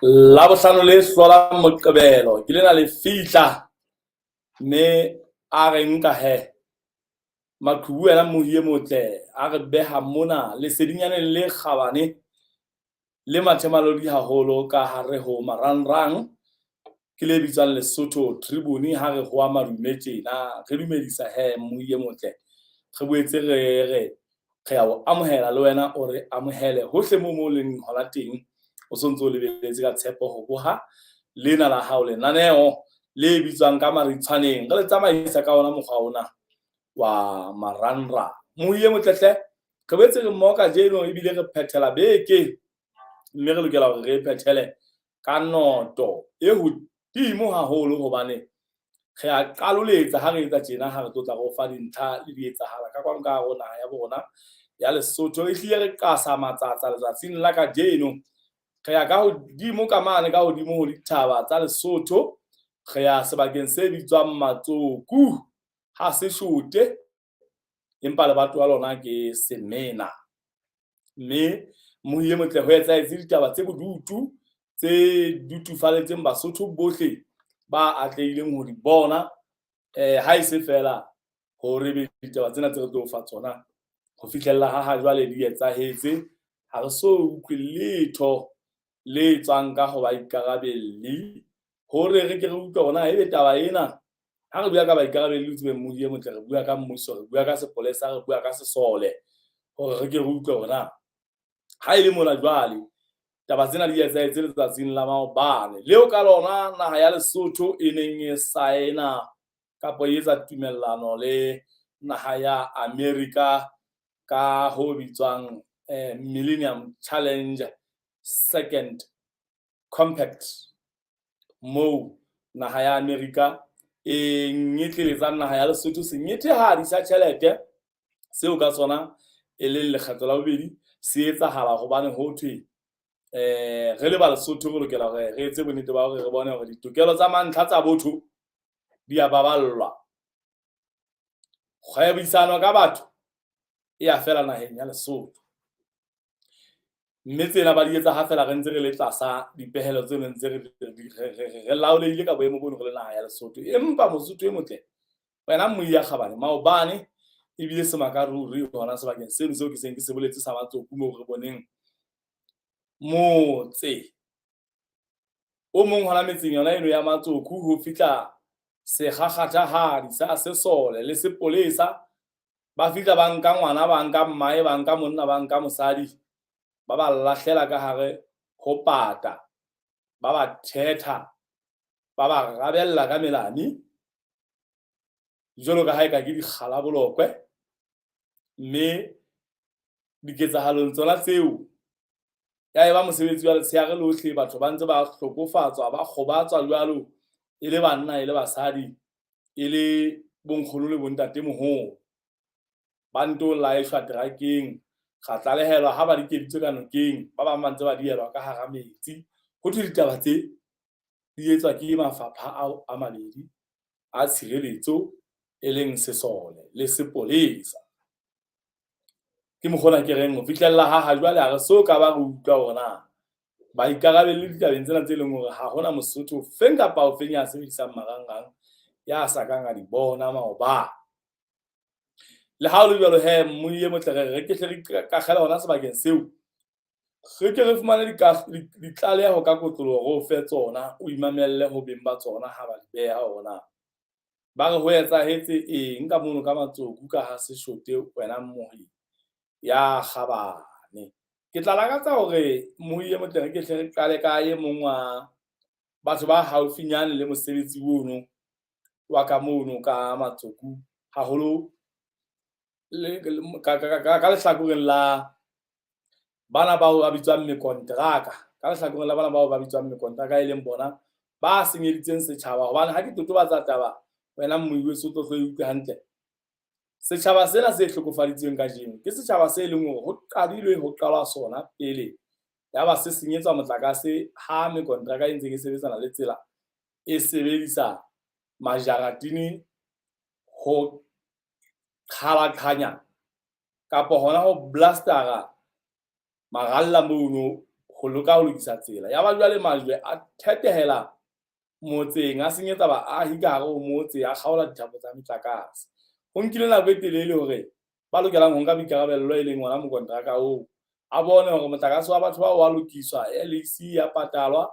Labohlano le hlola Moqebelo ke lena le fihla mme a re nka maqhubu wena mohi e motle a re beha mona lesedinyaneng le kgabane le mathemalodi haholo ka hare ho marangrang ke le bitswang Lesotho Tribune ha re hoa madume tjena re dumedisa mohi e motle re boetse re ya o amohela le wena o re amohele hohle mo leng hona teng o sontso o lebelletse ka tshepo ho boha lena la hao lenaneo le bitswang ka maritshwaneng re le tsamaisa ka ona mokgwa ona wa marangrang. Mohi e motlehle re boetse re mmoka jeno ebile re phethela beke mme re lokela hore re phethele ka noto e hodimo haholo hobane re a qaloletsa ha re etsa tjena ha re tlotla re o fa dintlha le di etsahala ka kwang ka hare ho naha ya bona ya Lesotho. E hlile re qasa matsatsa letsatsing la kajeno re ya ka hodimo ka mane ka hodimo ho dithaba tsa Lesotho re ya sebakeng se bitswang Matsoku ha se shote empa lebatowa lona ke Semena. Mme mohi e motle ho etsahetse ditaba tse bodutu tse dutufaletseng Basotho bohle ba atlehileng ho di bona ha e se fela hore be ditaba tsena tse re tlo fa tsona ho fihlella ha jwale di etsahetse ha re so utlwe letho le tswang ka ho ba ikarabelli hore re ke re utlwe hona ebe taba ena ha re bua ka ba ikarabelli tsebe mohi e motle re bua ka mmuso, re bua ka sepolesa, re bua ka sesole hore re ke re utlwe hona ha ile mona jwale taba tsena di etsahetse letsatsing la maobane leo ka lona naha ya Lesotho e neng e saena kapo e etsa tumellano le naha ya America ka ho bitswang Millennium Challenge Second Compact moo naha ya America e nyetleletsang naha ya Lesotho senyethehadi sa tjhelete seo ka sona e leng lekgetlo la bobedi se etsahala hobane ho thwe re le ba Lesotho re lokela hore re etse bonnete ba hore re bone hore ditokelo tsa mantlha tsa botho di a baballwa. Kgwebisano ka batho e a fela naheng ya Lesotho mme tsena ba di etsa ha fela re ntse re le tlasa dipehelo tseno ntse re laolehile ka boemo bono re le naha ya Lesotho. Empa Mosotho e motle wena mohi ya kgabane maobane ebile semakaruri hona sebakeng seno seo ke seng ke se boletse sa Matsoku moo re boneng motse o mong hona metseng yona eno ya Matsoku ho fihla sekgakgathahadi sa sesole le sepolesa ba fihla ba nka ngwana ba nka mmae ba nka monna ba nka mosadi ba ba lahlela ka hare ho pata ba ba thetha ba ba rabella ka melani jwalo ka ha eka ke dikgala bolokwe mme diketsahalong tsona tseo ya eba mosebetsi wa letshehare lohle batho ba ntse ba hlokofatswa ba kgobatswa jwalo e le banna e le basadi e le bonkgono le bontatemoholo ba nto laeshwa terakeng ga tlalehelwa ha ba dikeditswe ka nokeng ba bang ba ntse ba dielwa ka hara metsi ho thwe ditaba tse di etswa ke mafapha ao a mabedi a tshireletso e leng sesole le sepolesa. Ke mokgona ke reng ho fihlella ha jwale ha re so ka ba re utlwa hore na ba ikarabelle ditabeng tsena tse leng hore ha hona Mosotho feng kapa o feng ya sebedisang marangrang ya sa kang a di bona maoba le ha o le jwalo mohi e motle re ke hle re ka kgela hona sebakeng seo re ke re fumane ditlaleho ka kotloloho re o fe tsona o imamelle ho beng ba tsona ha ba di beha ona ba re ho etsahetse eng ka mono ka Matsoku ka ha se shote wena mohi ya kgabane. Ke tla lakatsa hore mohi e motle re ke hle re qale ka e mong wa batho ba haufinyane le mosebetsi ono wa ka mono ka Matsoku haholo le ka lehlakoreng la bana bao ba bitswang mekonteraka ka lehlakoreng la bana bao ba bitswang mekonteraka e leng bona ba senyeditseng setjhaba hobane ha ke totobatsa taba wena mohi weso tlo tlo utlwe hantle. Setjhaba sena se hlokofaditsweng kajeno ke setjhaba se leng hore ho qadilwe ho qalwa sona pele yaba se senyetswa motlakase ha mekonteraka e ntse ke sebetsana le tsela e sebedisa majaratini ho qhalaqanya kapa hona ho blastera maralla mono ho loka ho lokisa tsela. Ya ba jwale majwe a thethehela motseng, a senyetsa baahi ka hare ho motse, a kgaola dithapo tsa motlakase. Ho nkile nako e telele hore ba lokelang ho nka boikarabello e leng ona mokonteraka oo, a bone hore motlakase wa batho bao wa lokiswa, LEC ya patalwa,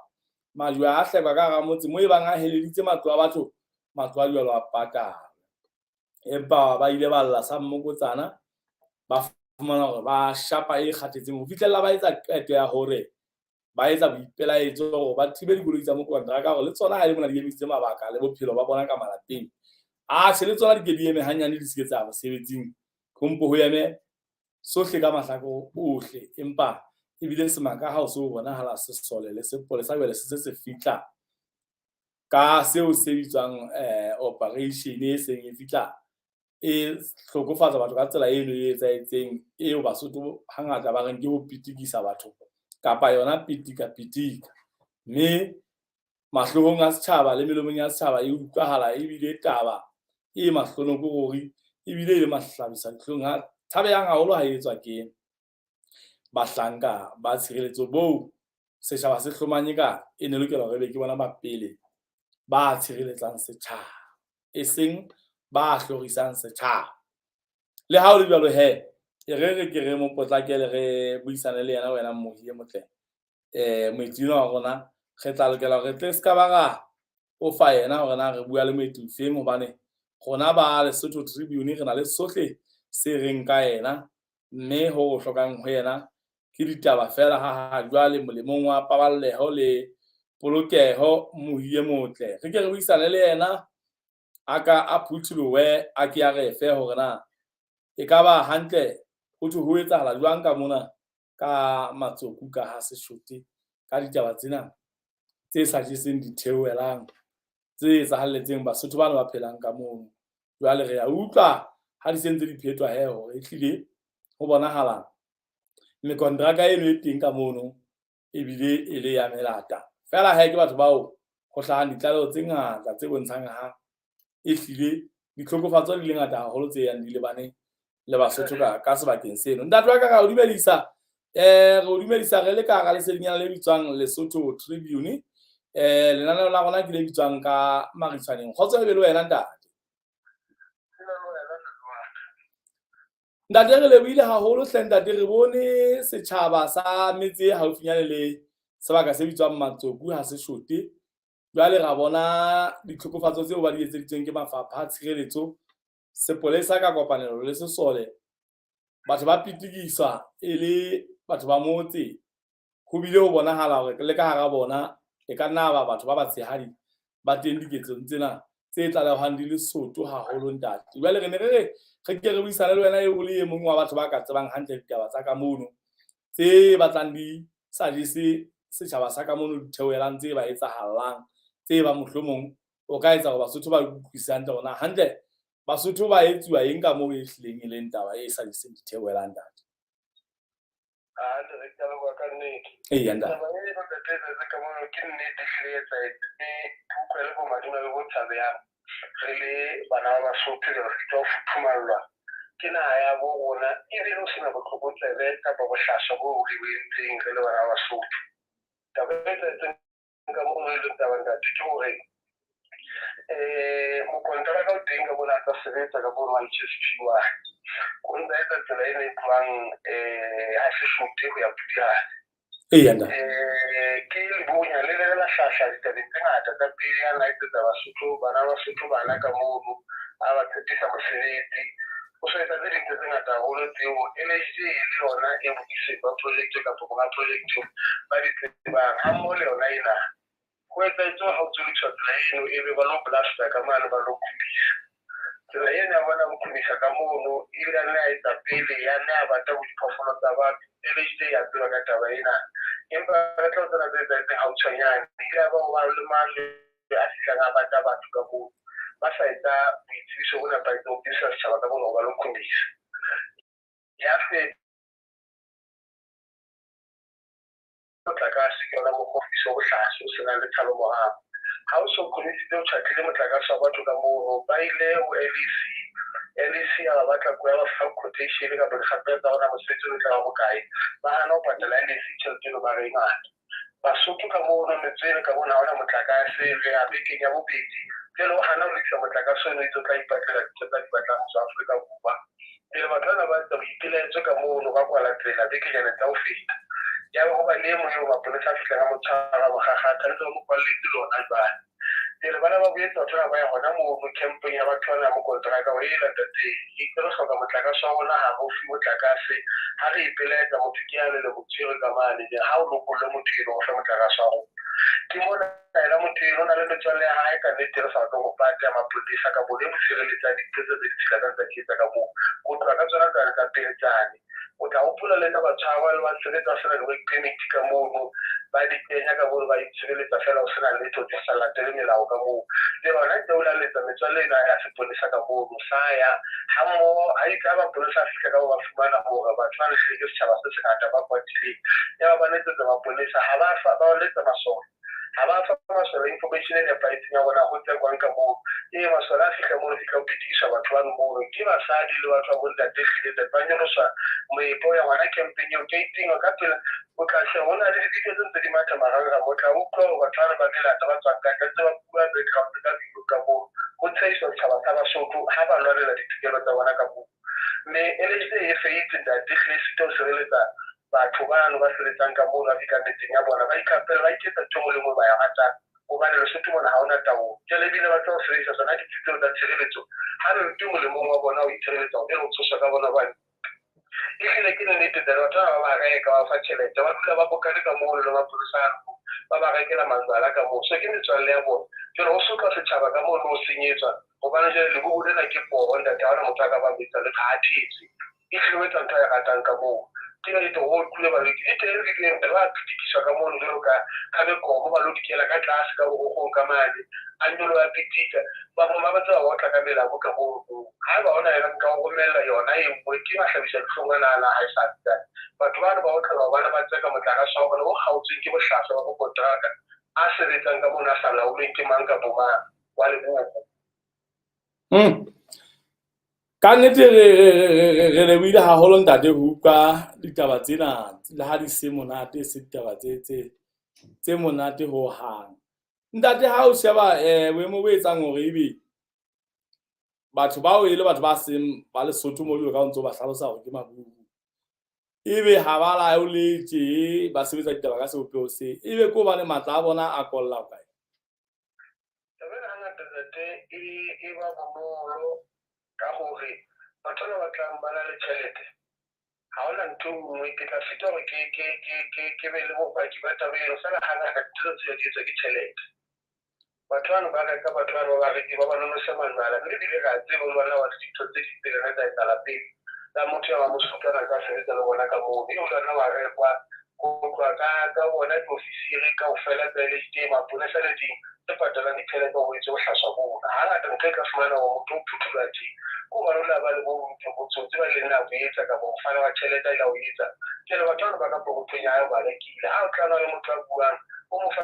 majwe a hlekwa ka hara motse moo e bang a heleditse matlo a batho, matlo a jwalo a patalwa. Empa ba ile ba lla sa mmokotsana, ba fumana hore ba shapa e kgathetseng ho fihlella ba etsa qeto ya hore ba etsa boipelaetso hore ba thibe dikoloi tsa mokonteraka hore le tsona ha le mona di emisitse mabaka le bophelo ba bona ka malapeng. Le tsona di ke di eme hanyane di se ke tsa mosebetsing, ho eme sohle ka mahlako bohle. Empa ebile semaka ha o se bonahala se sole le sepolesa jwale se fihla ka seo se bitswang operation e seng e fihla e hlokofatsa batho ka tsela eno e etsahetseng, eo Basotho hangata ba reng ke ho pitikisa batho kapa yona pitika. Mme mahlong a setjhaba le melomong ya setjhaba e utlwahala ebile taba e mahlonoko ruri ebile e le mahlabisa dihlong ha thabehang haholo ha etswa ke bahlanka ba tshireletso boo setjhaba se hlomanye ka e ne lokela hore be ke bona ba pele ba tshireletsang setjhaba, e seng ba hlorisang setjhaba. Le ha o le jwalo he, e re ke re mo potlakele re buisane le yena wena Mohi e motle, moetsuwa wa rona re tla lokela hore tle ska ba ra o fa yena hore na re bua le moetlo feng, hobane rona ba Lesotho Tribune re na le sohle se reng ka yena, mme ho hlokang ho yena ke ditaba fela ha jwale molemong wa paballeho le polokeho. Mohi e motle re ke re buisane le yena a ka a phuthulohe, a ke a re fe hore na e ka ba hantle ho thwe ho etsahala jwang ka mona ka Matsoku ka ha Seshote, ka ditaba tsena tse sa jeseng ditheohelang, tse etsahalletseng Basotho bana ba phelang ka moo. Jwale re a utlwa ha di sentse di phetwa he hore ehlile ho bonahala mekonteraka eno e teng ka mono ebile e le ya melata. Fela ke batho bao ho hlahang ditlaleho tse ngata tse bontshang ha ehlile ditlhokofatso di le ngata haholo tse yang di lebane le Basotho ka sebakeng seno. Ntate wa ka ra o dumedisa, re o dumedisa re le ka hara lesedinyana le bitswang Lesotho Tribune, lenaneo la rona ke le bitswang ka Maritshwaneng. Kgotso e be le wena ntate. Ntate re lebohile haholo hle ntate, re bone setjhaba sa metse haufinyane le sebaka se bitswang Matsoku ha Seshote. Jwale ra bona ditlhokofatso tseo ba di etseditsweng ke mafapha a tshireletso, sepolesa ka kopanelo le sesole, batho ba pitikiswa e le batho ba motse. Ho bile ho bonahala hore le ka hara bona e ka nna ba batho ba batshehadi ba teng diketsong tsena tse tlalehwang di le soto haholo ntate. Jwale re ne re ke re buisane le wena o le e mong wa batho ba ka tsebang hantle ditaba tsa ka mono, tse batlang di sa jese setjhaba sa ka mono ditheohelang tse ba etsahallang, tse ba mohlomong o ka etsa hore Basotho ba utlwisise hantle hore na hantle Basotho ba etsuwa eng ka moo e hlileng e leng taba e sa jeseng ditheohelang ntate. Eya ntate. Re le bana ba Basotho re fitwa ho futhumallwa ke naha ya bo rona ebile ho sena botlokotsebe kapa bohlaswa bo re entseng re le bana ba Basotho. Taba e etsahetseng ka moo e leng taba ntate ke hore mokonteraka o teng ka mona a tla sebetsa ka moo Manchester o ntsa etsa tsela e ne tloang ha Seshote ho ya Pudihane. Eya ntate. Ke Lebonya le la hlahla ditabeng tse ngata tsa pele ya etsetsa Basotho, bana ba Basotho bana ka moo a ba tshepisa mosebetsi. O so etsa tse ding tse ngata haholo tseo LHD e le yona e bokisetsa project kapa bona project ba di tsebang ha mmoho le yona ena. Ho etsahetse ha o tswelliswa tsela eno ebe ba lo blasta ka mane ba lo kudisa. Tsela ena ya bona ho kudisa ka mono ebile a etsa pele ya a batla ho diphoofolo tsa batho. LHD ya tseba ka taba ena, empa re tlo tsena tse etsahetseng hautshwanyane ebile ba o ba le majwe a fihlang a batla batho ka moo ba sa etsa boitsebiso bo nepahetseng ho tsebisa setjhaba ka mono ba lo kudisa. Ya motlakase ke yona mokgwa bohlaswa o senang le tlhalo morao. Ha o so kgodisitse o tjhatlile motlakase wa batho ka moo ba ile ho LEC LEC a batla go ya fa quotation ka bo gape tsa ona mosebetsi o tla go kae ba hana o patela LEC tšhelete no ba re ngata Basotho ka mo ona metswele ka bona ona motlakase re a bekeng ya bobedi pele o hana ho isa motlakase o itse tla ipatlela tsa di batlang sa Afrika Borwa pele batlana ba tsa boipelaetso ka mo no ba kwala tsela bekeng tsa ho feta ya go ba le mo yo ba pele sa fihla ka motshwara mo gagata le mo kwaletse lona ba pele bana ba boetse batho ba ya gona mo camping ya batho bana mo kontraka o ila tate ke tlo hloka motlakase wa rona ha go fi motlakase ha re ipelaetsa motho ke a le botsiri ka mane ha o lokolle motho e go fa motlakase wa rona ke mona ela motho e rona le letswale ya hae ka nete re sa tlo go pata mapodisa ka bone mo sireletsa ditsetso tse di tshila ka kitsa ka mo go tla ka tsona ka peletsane o tla o pula le ka batshaba le ba sebetsa sena le clinic ka mo ba di kenya ka bo ba itshireletsa fela o sena letho tse sa latele melao ka mo le bona tse o la letsa metswalle ena ya seponisa ka mo saya ha mo a ka ba polisa fika ka ba fumana hore batho ba le se ke setjhaba se se ngata ba kwatile ya ba netse tsa maponisa ha ba fa ba letsa masolo ha ba fa masolo information ya paitseng ya bona go tsa kwa ka mo masolo a fika mo fika o pitisha batho ba mo ke basadi le batho ba bonta tefile tsa ba nyolosa moepo ya ngwana campaign yo gating ka pela o tla se ona le ditso tse di mata maranga mo tla o tlo batho ba ke la taba tswa ka tse ba bua background ka dilo ka mo go tsaiso tshaba tsa Basotho ha ba lwalela ditikelo tsa bona ka mo mme LSD e feitse da dikhlesito sereletsa batho ba no ba seletsang ka mo la fika metseng ya bona ba ikapela ba iketsa tsomo le mo ba ya gata o ba le Lesotho bona ha ona tawo ke le bile ba tlo sebetsa tsona ditso tsa tshireletso ha re tumo le mo wa bona o itshireletsa o le o tsosa ka bona ba ile ke nnete da batho ba ba ga ka fa tšhelete ba dula ba bokane ka mo le ba purisano ba ba rekela mazala ka mo so ke metswalle ya bona ke re o soka setšhaba ka mo lo senyetswa go bana je le go dena ke bona ta ona motho ka ba bitsa le khathitsi e hlwetsa ntwa ya ratang ka mo ke re to go tlile ba le ke tle re ke ba pitikiswa ka mo le ka ka be go ba lo dikela ka tlase ka go ka mane a nyolo ya pitika ba mo ba tsa go tla ka mela go ka go ha ba ona ena ka go mela yona e mo ke ba hlabisa tlhongwana na ha isa tsa batho ba ba tla ba ba tsaka motlaka sa bona go gautse ke bohlasa ba go kontraka a sebetsang ka mona sa laolwe ke mang ka boma wa le boko ka nnete re lebile haholo ntate ho utlwa ditaba tsena le ha di se monate se ditaba tse monate ho hang ntate ha o sheba boemo bo etsang hore ebe batho bao e le batho ba seng ba Lesotho mo le ka ntse ba hlalosa hore ke maburu ebe ha ba la o letse ba sebetsa ditaba ka seopeo se ebe ko ba le matla a bona a kolla kae e ba bonolo ka gore batho ba tlang ba na le tšhelete ha ona ntho nngwe ke tla feta gore ke be le bopaki ba tabelo fela ga ngaka dilo tse di etswa ke tšhelete batho bano ba reka batho bano ba reki ba ba nonosa manala mme ebile ga tsebe o lwana wa ditho tse di pele re tsa etsala pele la motho ya wa mosotana ka sebetsa le bona ka moo mme o lwana wa rekwa go tloa ka bona diofisiri ka ofela tsa LSD maponesa le ding tse patalang ditšhelete go etse bohlaswa bona ga ngata ntho e ka fumana gore motho o phuthula teng ko ba lola ba le botsotsi ba leng na bo etsa ka bo fana wa tšhelete ya o etsa ke le batho ba ka pokothong ya ba lekile ha o tlana le motho a buang o mo fa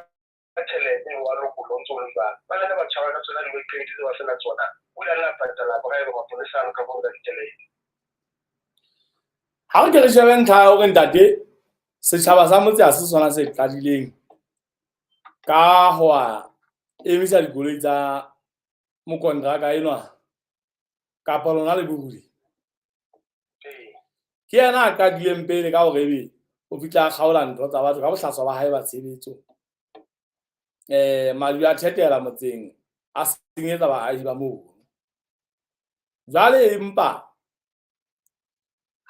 tšhelete wa lokolo ntse o le jwang ba le ba tshwara ka tsona di weekend tse ba sena tsona o la nna patala ba ga maponesa ka bona ditšhelete ha ke re shebe ntlha hore ntate setjhaba sa motse ha se sona se qadileng ka hoa emisa dikoloi tsa mokontraka enwa kapa lona le bogudi ke yena a qadileng pele ka hore ebe o fitla kgaola ntho tsa batho ka bohlaswa ba hae ba tshebetso madu a thetela motseng a senyetsa baahi ba moo jwale empa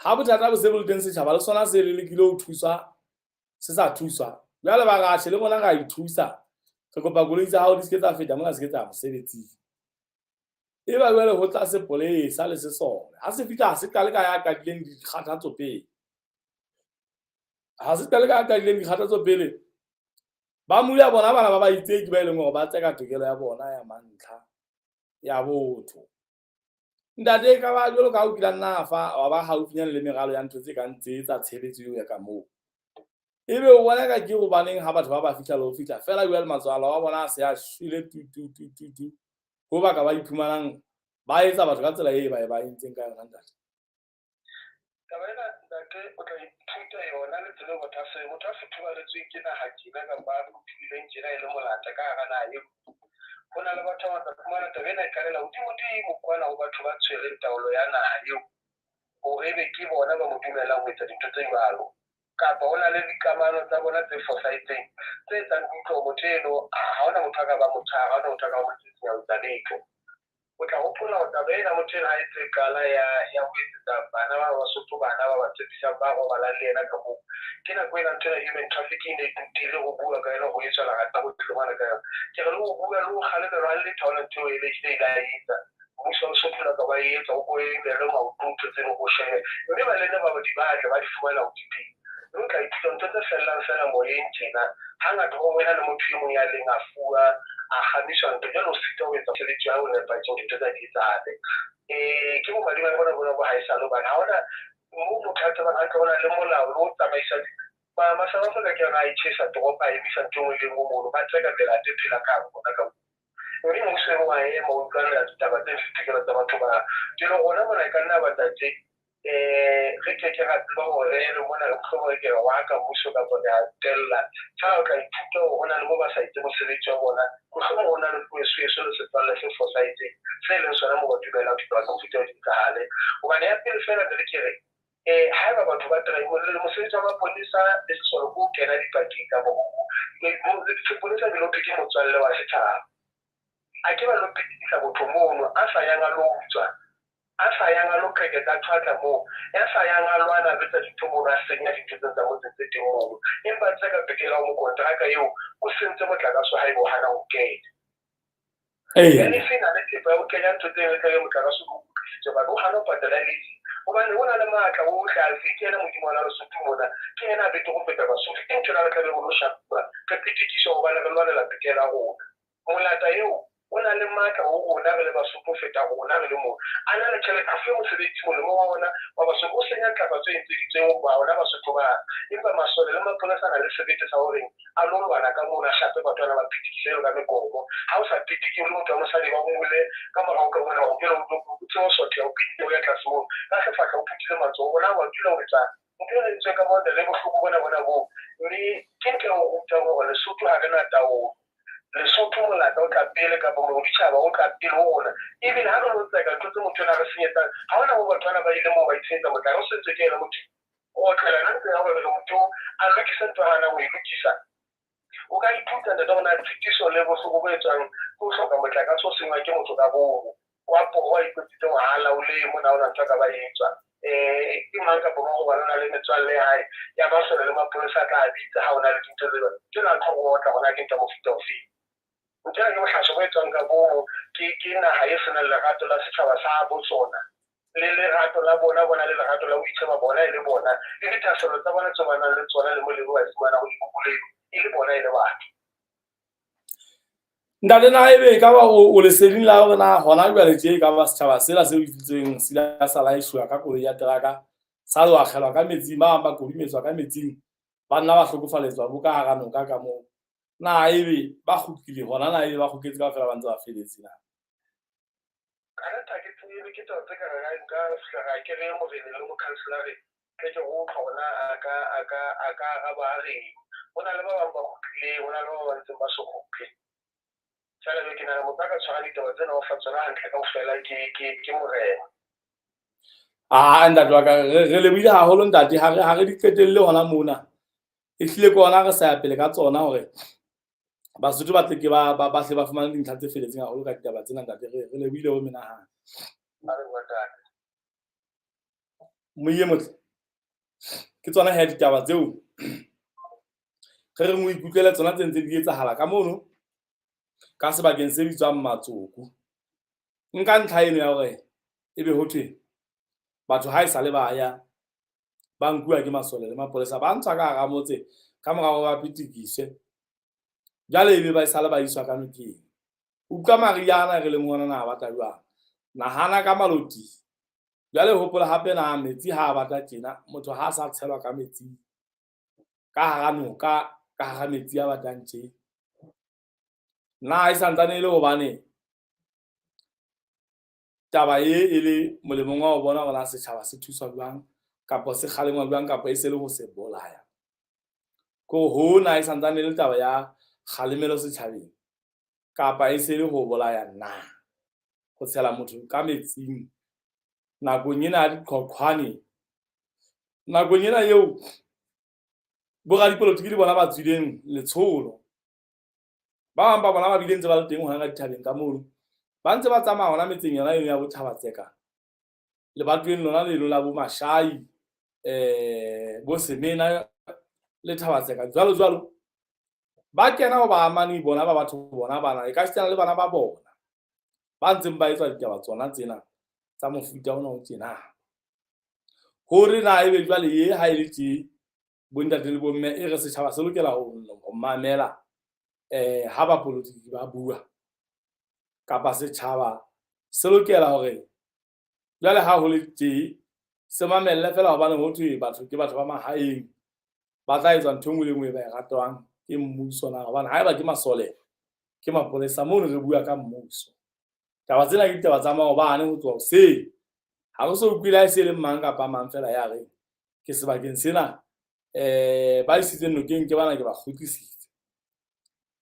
ha bothata bo se bo le teng setjhaba le sona se le lekile ho thuswa se sa thuswa jwale ba ga le bona ga ithusa re kopa koloi tsa hao di se tsa feta mona se ke tsa mosebetsing e ba jwale ho tla sepolesa le se sona ha se fitla se qale ka ya ka dileng dikgathatso pele ha se qale ka dileng dikgathatso pele ba mula bona bana ba ba itseki ba ileng hore ba tseka tokelo ya bona ya mantlha ya botho ntate ka ba jwalo ka o kila nna fa wa ba haufinyana le meralo ya ntho tse kang tse tsa tshebetso eo ya ka moo ebe o bona ka ke go baneng ha batho ba ba fitla le ho fitla fela jwale matswalo wa bona a se a shwele tu go ba ka ba iphumanang ba etsa batho ka tsela e ba entseng ka yona ntate. Taba ena ntate o tla ithuta yona le tsela motho a futhumalletsweng ke naha tjena kapa a futhumileng tjena e le molata ka hara naha eo. Ho na le batho ba bangata fumana taba ena e karela hodimo kwana ho batho ba tshwereng taolo ya naha eo, hore ebe ke bona ba mo dumelang ho etsa dintho tse jwalo, kapa ho na le dikamano tsa bona tse fosahetseng tse etsang utlwa motho eno ha hona motho a ka ba motshwara, ha hona motho a ka ba motsitsi ya etsa letho. O tla hopola hore taba ena motho ena ha e tse qala ya ho etsetsa bana ba Basotho bana ba ba tsebisang ba robalang le yena ka moo. Ke nako ena ntho ya human trafficking e tutile ho bua ka yona ho etswa lerata ho tlhomana ka yona. Ke re le ho bua le ho kgalefela ha letho hona ntho e ile a etsa. Mmuso wa Lesotho la ka ba etsa ho bo e le maoto ntho tseno ho shebe. Mme ba lene ba di batla ba di fumana ho tipi. Mme ka ithuta ntho tse fellang fela moyeng tjena. Hangata ho wena le motho e mong ya leng a fuwa a kgamiswa ntho jalo o sita ho etsa mosebetsi wa ho nepahetseng dintho tsa di etsahale. Ke bo madimabe bona bo haesale hobane ha hona moo motho a tsebang hantle ho na le molao le ho tsamaisa South Africa ke yona a itjhesa toropo a emisa ntho engwe le engwe mono ba tseka tsela tse phela ka bona ka mme mmuso e wa ema o utlwanela ditaba tse ditikelo tsa batho ba ke le rona mona e ka nna batate re ke ra tseba hore le mona re kgone ke wa ka mmuso ka bona ya tella fa o ka ithuta hore hona le mo ba sa itse mosebetsi wa bona go hloka hona le pueso le setsalle se fosahetseng se leng sona mo ba dumela ditaba tsa feta di kahale hobane ya pele fela ke re haeba batho ba tla le mosebetsi wa maponesa le sesole ko kena dipakeng ka bo sepolesa di lope ke motswalle wa setjhaba a ke ba lopetisa motho mono a sa yang a lo utswa a sa yang a lo qheketa thwatla moo ya sa yang a lwana betsa dintho mono a senya dintho tsa motse tse teng mono empa tse ka bekela mo kontraka eo o sentse motlakase haeba o hana ho kena le fina le tipa o kenya ntho tse le ka motlakase o utlwisitse ba o hana ho patala ledi hobane ho na le matla o hlafi ke ena modimo wa Lesotho mona ke ena a bete go feta Basotho ke ntho la tlabe go shapa ka pitikiso go bana re lwanela petela rona molata eo o na le matla o rona re le Basotho feta rona re le mo a na le tšhelete a fe mosebetsi molemo wa ona wa Basotho o senya ntlafatso e ntseditseng ba ona Basotho ba empa masole le mapolesa na le sebete sa hore a lo lwana ka mona shape batho ba pitikiselo ka mekongo ha o sa pitiki le motho wa mosadi ba ngole ka morao ka bona o kelo o tlo sotla o pitiko ya tlase mo ka se fatla o pitile matsogo bona wa dula o etsa ntho e ntse ka bona le bohloko bona bo mme ke nke o ruta gore Lesotho ha re na taolo Lesotho molata o tla pele kapa moditšhaba o tla pele ho rona ebile ha re lo tseka ntho tse motho a re senyetsang ha hona mo batho bana ba ile moo ba itshenyetsa motlare o sentse ke ena motho o tlela ntse ya gore motho a lokisa ntho hana ho e lokisa o ka ithuta ntate gona tshitiso le bohloko bo etswang go hloka motlakase o sengwa ke motho ka bomo wa pogo a ikotsitse mohala o le mona o na ntho ka ba etswa ke mang ka bona go bana le metswalle ya hae ya masole le mapolesa a tla bitsa ha ona le dintho tse na tlhogo tla gona ke ntwa mofuta ofeng ntho ke bohlaswa bo etswang ka bomo ke naha e senang lerato la setjhaba sa bo tsona le lerato la bona le lerato la ho itsheba bona e le bona le dithaselo tsa bona tse ba nang le tsona le molemo wa fumana go dikukulelo e le bona e le batho ntate na ebe ka ba o leseding la hore na hona jwale tje ka ba setjhaba sela se utlwitseng sila sa laishwa ka koloi ya teraka sa lo akgelwa ka metsing ba kodimetswa ka metsing ba nna ba hlokofaletswa bo ka hara noka ka moo na ebe ba kgutlile hona na ebe ba kguketse ka fela ba ntse ba feletse na karata ke tsebe ke tse ka nka fihla ke re mo vele le mo councilor ke go tlhona a ba re bona le ba bang ba khutlile bona le ba bang ba sokhutle tsala be ke na mo ka tshwara ditaba tsena o fatsana hantle ka ofela ke morena ntate wa ka re lebile haholo ntate ha re di qetelle hona mona e hlile ke hona re sa ya pele ka tsona hore Basotho ba tle ke ba hle ba fumana dintlha tse feletseng haholo ka ditaba tsena ntate re lebile ho menahana moye motle ke tsona he ditaba tseo re re mo ikutlwela tsona tse ntse di etsahala ka mono ka sebakeng se bitswang Matsoko nka ntlha eno ya hore ebe ho thwe batho ha e sale ba ya ba nkuwa ke masole le mapolesa ba ntshwa ka hara motse ka morao ba pitikiswe jale ebe ba isala ba iswa ka nokeng utlwa mariana re le mona na ba tla jwang nahana ka maloti jale hopola hape na metsi ha batla tjena motho ha sa tshelwa ka metsi ka hara noka ka hara metsi a batlang tje na e santsane ile hobane taba e le molemong wa ho bona hore na setjhaba se thuswa jwang kapa se kgalengwa jwang kapa e se le ho se bolaya ko hona e santsane le taba ya kgalemelo setjhabeng kapa e se le ho bolaya na go tshela motho ka metsing nakong ena ya diqhoqhwane nakong ena eo boradipolotiki le bona ba tswileng letsholo ba bang ba bona ba bileng tse ba le teng hona ka dithabeng ka mono ba ntse ba tsamaya hona metseng yona eno ya Botjhabatseka lebatoweng lona leno la bo Mashai bo Semena le Thabatseka jwalo ba kena ho ba amane bona ba batho bona bana e ka tsena le bana ba bona ba ntseng ba etsa ditaba tsona tsena tsa mofuta ona o tjena hore na ebe jwale ye ha ile tse bontate le bomme e re setjhaba se lokela ho mamela ha ba politiki ba bua kapa setjhaba se lokela hore jwale ha ho le tse se mamelle fela hobane ho thwe batho ke batho ba mahaeng ba tla etsa ntho engwe le engwe ba e ratwang ke mmuso na hobane ha eba ke masole ke mapolesa moo re bua ka mmuso taba tsena ke taba tsa maobane ho tswa se ha go so utlwile se le mang kapa mang fela ya re ke sebakeng sena ba isitse nokeng ke bana ke ba kgutlisitse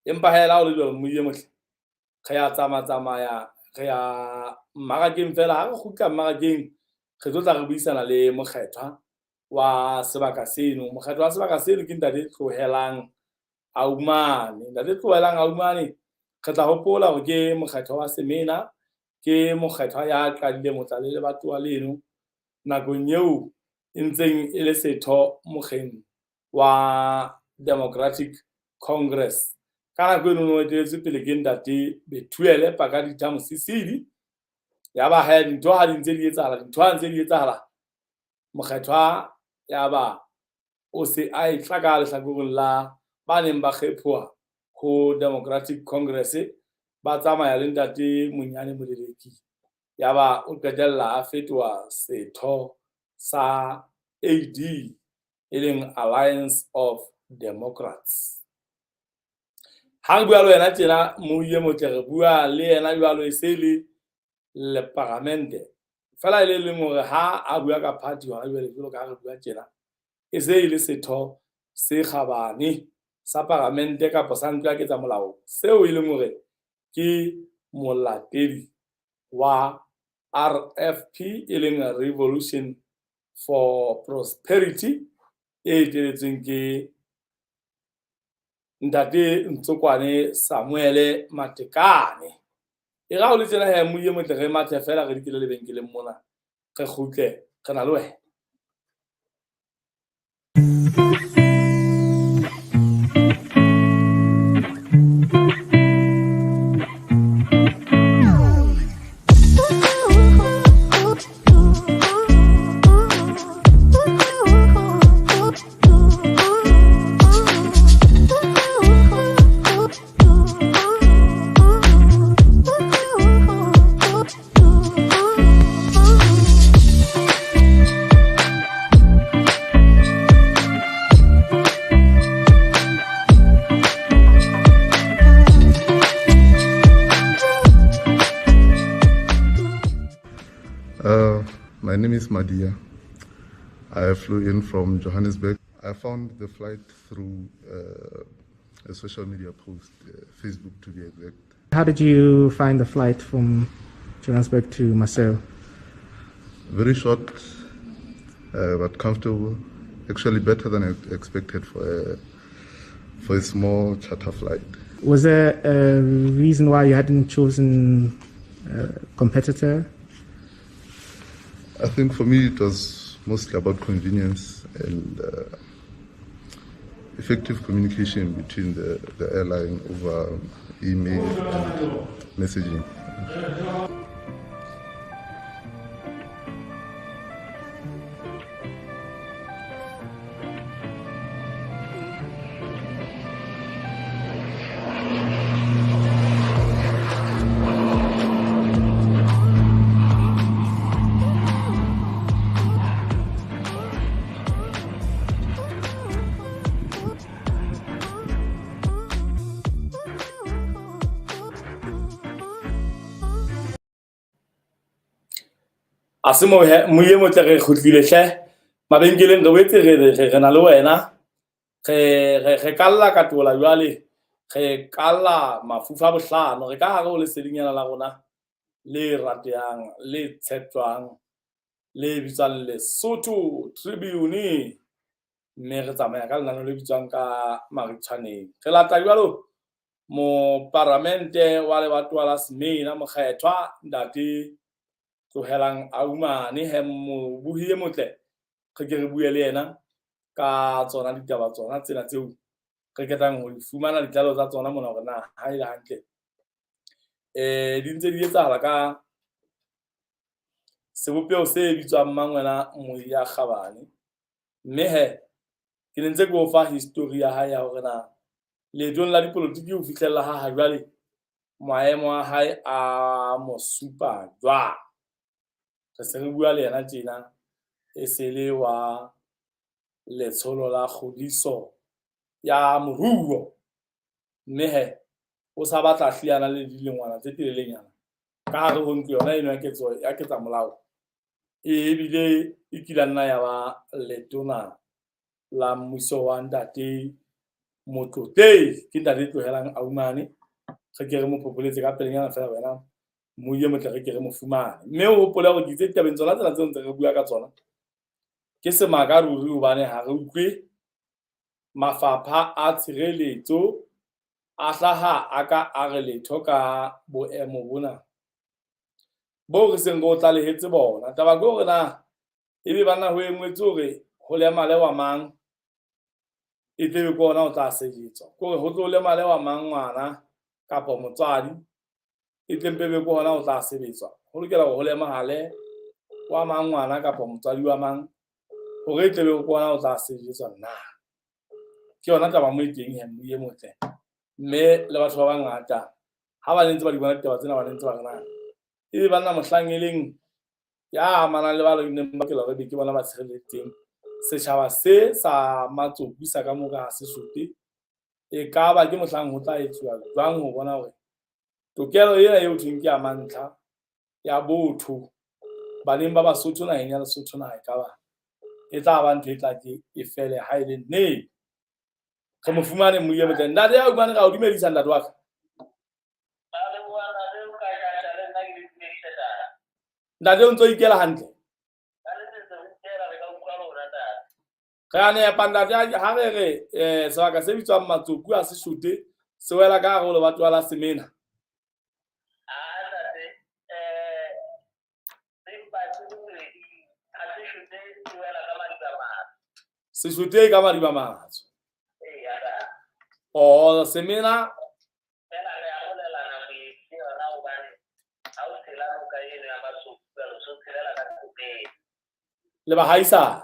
empa hela o le jwalo moye mohle re ya tsamaya re ya mmarakeng fela ha re kgutla mmarakeng re tlo tla re buisana le mokgethwa wa sebaka seno mokgethwa wa sebaka seno ke ntate Tlohelang Aumane ntate Tlohelang Aumane re tla hopola hore ke mokgethwa wa Semena ke mokgethwa ya qadile motlale le batho wa leno nakong eo e ntseng e le setho mokgeng wa Democratic Congress ka nako eno no etetse pele ke ntate Bethuele Pakaditha Mosisili ya ba ha dintho ha di ntse di etsahala mokgethwa ya ba o se a itla ka lehlakoreng la ba neng ba kgephuwa ho Democratic Congress ba tsamaya le ntate Monyane Moleleki ya ba o qetella a fetwa setho sa AD e leng Alliance of Democrats ha re bua le wena tjena moye motle re bua le yena jwalo e se le parlamente fela ile leng hore ha a bua ka party wa jwale jwalo ka re bua tjena e se ile setho se kgabane sa parlamente kapa sa ntwa ke tsa molao seo e leng hore ke molatedi wa RFP e leng Revolution for Prosperity e diretsweng ke ntate Ntsokwane Samuel Matekane e ga o le tsena he moye motle re mathe fela re dikile lebenkeleng mona re khutle re na le wena My name is Madia. I flew in from Johannesburg. I found the flight through a social media post, Facebook to be exact. How did you find the flight from Johannesburg to Marseille? Very short, but comfortable. Actually better than I expected for a small charter flight. Was there a reason why you hadn't chosen a competitor? I think for me it was mostly about convenience and effective communication between the airline over email and messaging. a se moye motle re khutlile hle mabenkeleng re wetse re na le wena re kalla ka tola jwale re kalla mafufa bohlano re ka hare o le sedinyana la rona le ratehang le tshepjwang le bitswang Lesotho Tribune mme re tsamaya ka lenaneo le bitswang ka Maritshwaneng re lata jwalo mo parlamente wa lebatowa la Semena mokgethwa ntate Tlohelang Aumane he mo buhile motle re ke re bue le yena ka tsona ditaba tsona tsena tseo re ketang ho fumana ditlalo tsa tsona mona hore na ha ile hantle di ntse di etsahala ka sebopeo se bitswang Mangwena Moya Kgabane mme he ke ne ntse ke o fa history ya hae ya hore na leetong la dipolotiki ho fihlella ha jwale maemo a hae a mo supa jwa re se re bua le yena tjena e se le wa letsholo la kgodiso ya moruo mme he o sa batla hliana le dilengwana tse telelenyana ka hare ho ntlo yona eno ya ketsa molao ebile e kila nna ya ba letona la mmuso wa ntate Motlote ke ntate Tlohelang Aumane re ke re mo popoletse ka pelenyana fela wena mo ye motle re ke re mo fumane mme o hopola hore ditse tabeng tsona tsena tse ntse re bua ka tsona ke semaka ruri hobane ha re utlwe mafapha a tshireletso a hlaha aka a re letho ka boemo bona bo re seng go tlalehetse bona taba go re na ebe bana ho engwetse hore ho le malewa mang e tlebe ko ona o tla sebetsa ko ho tlo le malewa mang ngwana kapa motswadi e tlempe be ko ona o tla sebetsa ho lokela ho le mahale wa mang ngwana kapa motswadi wa mang hore e tlebe ko ona o tla sebetsa na ke yona taba mo teng he mbuye motle mme le batho ba bangata ha ba ntse ba di bona ditaba tsena ba ntse ba rena e ba nna mohlangeleng ya mana le ba le neng ba ke la re ke bona ba tshireletseng setjhaba se sa matsoku sa ka moka se sote e ka ba ke mohlang ho tla etsuwa jwang ho bona hore tokelo ena eo thweng ke a mantlha ya botho baneng ba Basotho naheng ya Lesotho na e ka ba e tla ba ntho e tla ke e fele ha ile ne re mo fumane mo ye motle ntate ya Aumane ga o dumedisa ntate wa ka ntate o ntso ikela hantle ga ne pandate ha re sebaka se bitswang Matsoku a se shote se wela ka hare ho lebatowa la Semena se shote ka Madiba Matsho o Semena le bahaisane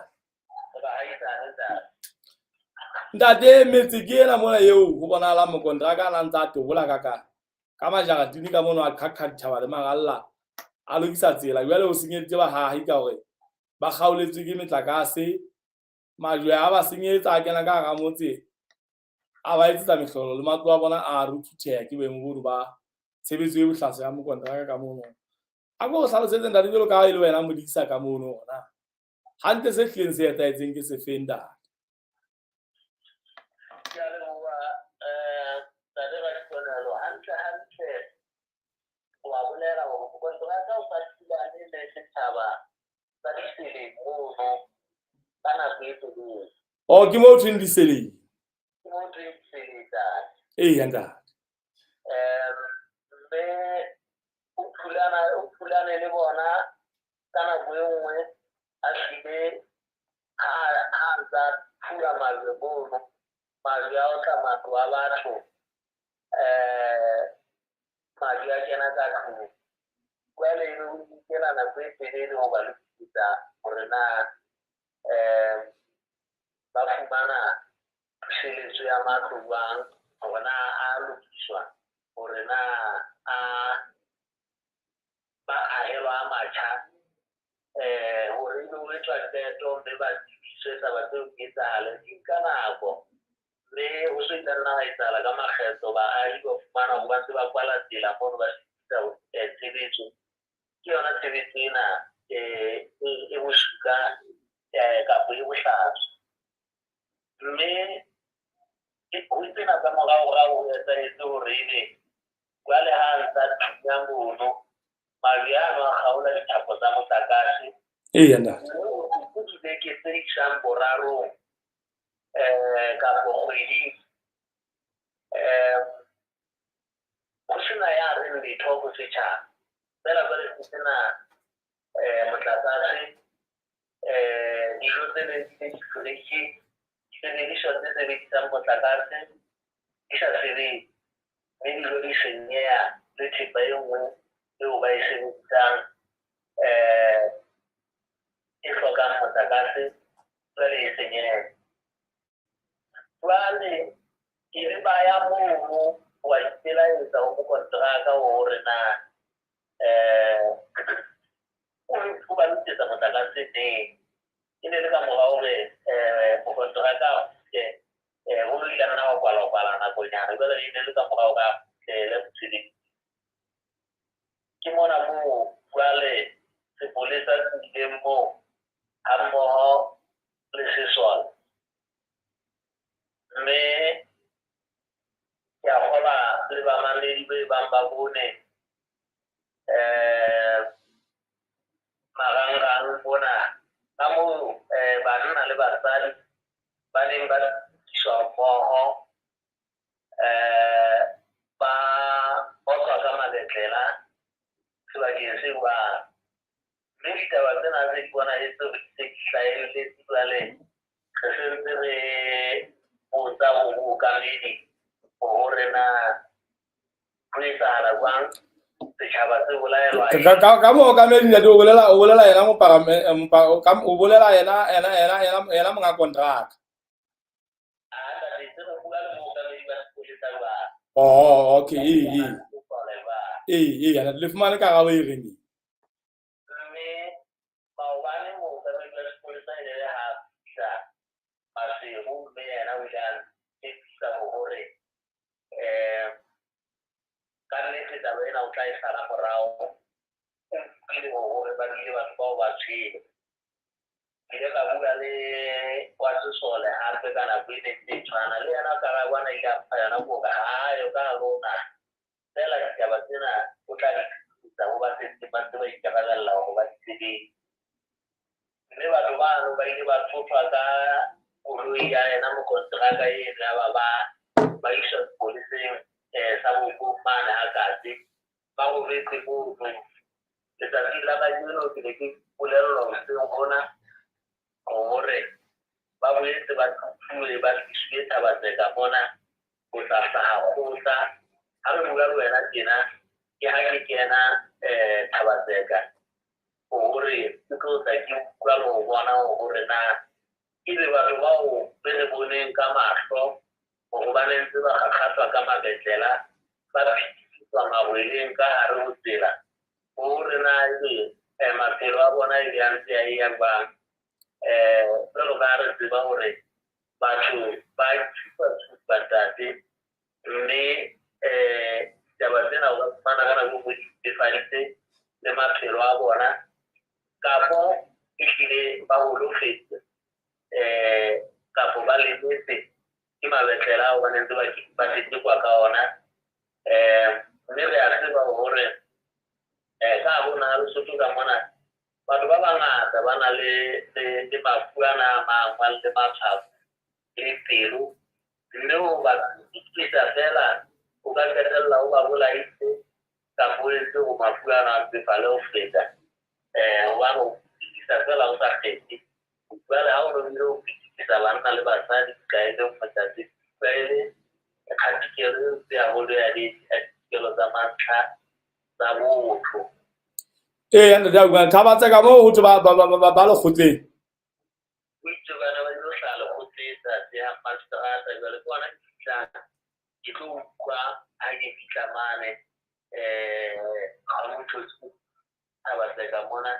ntate metsi ke ena mona eo ho bonahala mokontraka a ntse a tobola ka majaratini ka mono a khakha ditjhaba le magalla a lokisa tsela jwale ho senyeditse bahahi ka hore ba kgaoletswe ke metlakase majwe a ba senyetsa a kena ka hara motse a ba etsetsa mehlolo le matlo a bona a ruthutheha ke boemo bono ba tshebetso e bohlaswa ya mokontraka ka mono a go hlalosetse ntate jwalo ka ha e le wena modisa ka mono ona hante se hleng se etaetseng ke sefenda o ke mo thweng diseleng e yanda mme o phulane le bona ka nako e nngwe a hlile ha ntsa phula majwe bono majwe a otla matlo a batho majwe a kena ka tlung jwale e o ikela nako e telele ho ba lokisa hore na ba fumana puseletso ya matlo jwang hore na a lokiswa hore na ba ahelwa a matjha hore e o etswa qeto mme ba tsebiswe taba tseo ke etsahala di nka nako mme ho se tla nna etsahala ka makgetlo baahi ba fumana ho ba ntse ba kwala tsela mono ba sebedisa tshebetso ke yona tshebetso ena e bosuka kapo e bohlaswa. Mme ho tsena tsa morao ho etsahetse hore ebe jwale ha ntsa thunya mono mariano a kgaola dithapo tsa motlakase ho dibeke tse isang borarong kapo kgweding ho sena ya reng letho ho setjhaba fela jwale se sena motlakase dijo tse neng di le difriki disebediswa tse sebedisang motlakase di sa sebetse mme dijo di senyeha le thepa e nngwe eo ba e sebedisang e hlokang motlakase jwale e senyeha. Jwale ke re ba ya moo wa ipelaetsa ho mokonteraka hore na o ba lokisetsa motlakase teng. E ne le ka mora hore mokonteraka ho ile nna wa kwala nakonyana jwale e ne le ka mora hore le mosebetsi. Ke mona moo jwale sepolesa se ileng moo hammoho le sesole. Mme ke a kgola le bamamedi ba bang ba bone marangrang bona ka moo banna le basadi ba neng ba iswa mmoho ba botswa ka maletlela sebakeng seo ba mme ditaba tsena tse di bona e tseo tse di hlahelletse jwale re sentse re botsa ho bookamedi hore na ho etsahala jwang setjhaba se bolaelwa ka mookamedi ntate o bolela yena o bolela yena monga kontraka. Okay le fumane karabo e reng mme maobane mookamedi wa sepolesa e le ha fihla Maseru mme yena o ile a ntshepisa hore ka nnete taba ena o tla e sala morao o utlwile hore ba bile batho bao ba tshwere. Ke ile ka bula le wa sesole hape ka nako e neng e tshwana le yena karabwana ile a pha yona ko ka hayo ka rona fela ditaba tsena o tla di tsa ho ba setse ba tse ba ikarabella hore ba di mme batho bano ba ile ba tshotlwa ka koloi ya yena mokonteraka eno ya ba iswa sepoleseng sa bokomane ha katse ba robetse moo letsatsi la kajeno ke ne ke bolellwa hoseng hona hore ba boetse ba thuthuwe ba tlisitswe Thabatseka mona ho tla hlaha kgotla. Ha re bua le wena tjena ke ha ke kena Thabatseka hore ke tlo tla ke utlwa le ho bona hore na ebe batho bao be re boneng ka mahlo hore ba ne ntse ba kgakgathwa ka mabetlela ba phetisitswa marweleng ka hare ho tsela hore na ebe maphelo a bona e a ntse a e yang bang jwalo ka re tseba hore batho ba tshupa ntate mme taba tsena o ka fumana ka nako mo ditefaditse le maphelo a bona kapo ehlile ba holofetse kapo ba lemetse ke mabetlela ao ba nentse ba tetekwa ka ona mme re a tseba hore ka bona Lesotho ka mona batho ba bangata ba na le mafu ana a mangwe le matshwafo le pelo mme ho ba ikisa fela o ka qetella o ba bolaile kapo e tse ho mafu ana a mpefale ho feta hobane o ikisa fela o sa kgethe. Jwale ha o robile ho ikisa banna le basadi ka ele matsatsi ba ele kgatikelo tse haholo ya ditikelo tsa mantlha tsa botho. Ntate Thabatseka moo ho thwe ba lekgotleng o itse bana ba ilo hlala lekgotletsa tse ha masterata jwale ke ona ke fihlang ke tlo utlwa ha ke fihla mane ha motho Thabatseka mona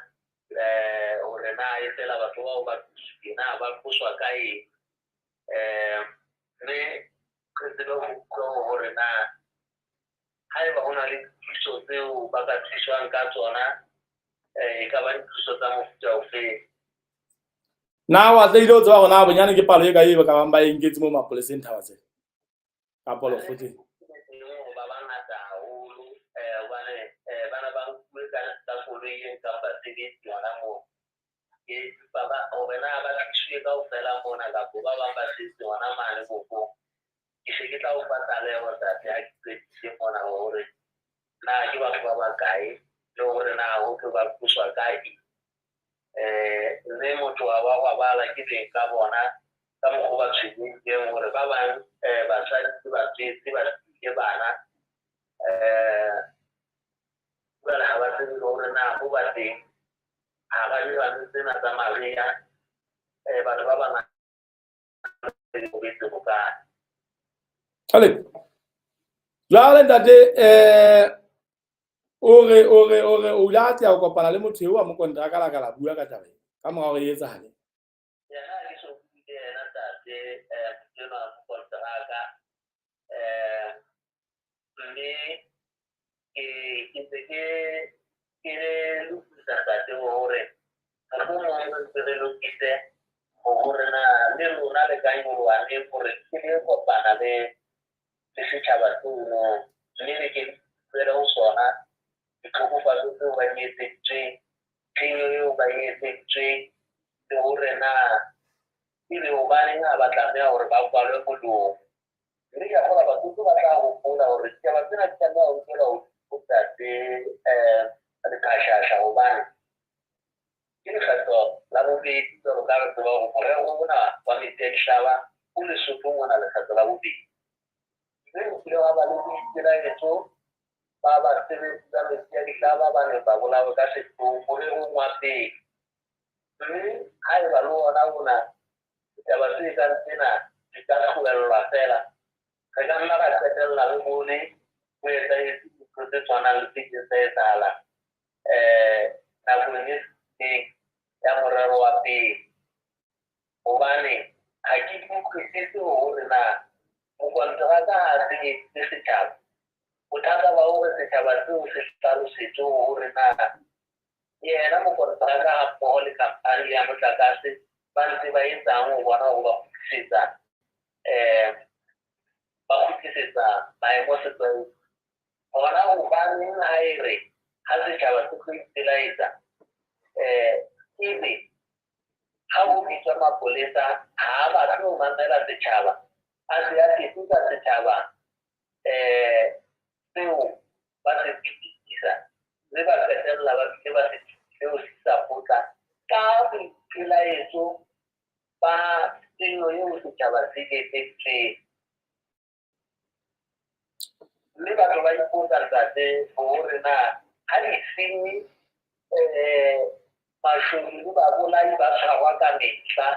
hore na e fela batho bao ba na ba phoswa ka eng mme re tsebe ho utlwa hore na haeba ho na le thuso tseo ba ka thuswang ka tsona ka ba dithuso tsa mofuta ofe. Na wa tla ile o tseba gona bonyane ke palo e ka e ba ka bang ba enketse mo mapoleseng thaba tse ka polo kgotleng ba bangata haholo hobane bana ba nkuwe ka koloing ka basebetsi hona moo ke baba wena ba thuswe ka ofela mona ka ba bang ba setse hona mane boko ke se ke tla o patale ho tate ha ke tsetse mona hore na ke batho ba ba kae le hore na ho tlo ba puswa kae mme motho wa bala ke teng ka bona ka mokgwa ba tshwentseng hore ba bang basadi ba tsetse ba ke bana jwale ha ba tsebe hore na ho ba teng ha ba di ba tsena tsa maria batho ba bang go betse go ka ale jwale ntate o la tya o kopana le motho eo wa mo kontraka la ka la bua ka taba ka morao re etsa hale yena ke so ke yena tate tsena mo kontraka mme ke lokisa tate hore ha go mo re lokise hore na le lona le ka nyolwa le hore ke le kopana le setjhaba tseno mme ke tsela ho sona ke tlhokofatso tseo ba nyetsetsweng tshenyo eo ba nyetsetsweng le hore na ebe hobaneng ha ba tlameha hore ba kwalwe molomo mme ke akola batho ba tla hopola hore ditaba tsena di tlameha ho tswela ho tate lekashasha hobane ke lekgetlo la bobedi jwalo ka re tseba hore morero ona wa metsi ya dihlaba o Lesothong ona lekgetlo la bobedi mme o kile wa ba le boipelaetso ba basebetsi ba metsi ya dihlaba ba ne ba bolawe ka setopo morerong wa pele mme ha eba le ona ona ditaba tse kang tsena di ka tlohellwa fela re ka nna ra qetella re bone ho etsahetse dintho tse tshwanang le tse ke tsa etsahala nakong e seng ya morero wa pele hobane ha ke utlwisise hore na mokonteraka ha se setjhaba bothata ba hore setjhaba seo se hlalosetse hore na yena mokonteraka ha mmoho le khampani ya motlakase ba ntse ba etsang ho bona ho ba kgutlisetsa maemo setlwaedi hona hobaneng ha e re ha setjhaba se tlo ipelaetsa ebe ha ho bitswa mapolesa ha ba tlo mamela setjhaba a se a keteka setjhaba seo ba se fetisa mme ba qetella ba bile ba seo se sa potla ka boipelaetso ba tshenyo eo setjhaba se etsetseng mme batho ba ipotsa ntate hore na ha disenyi mashodu le babolai ba tshwarwa ka mehla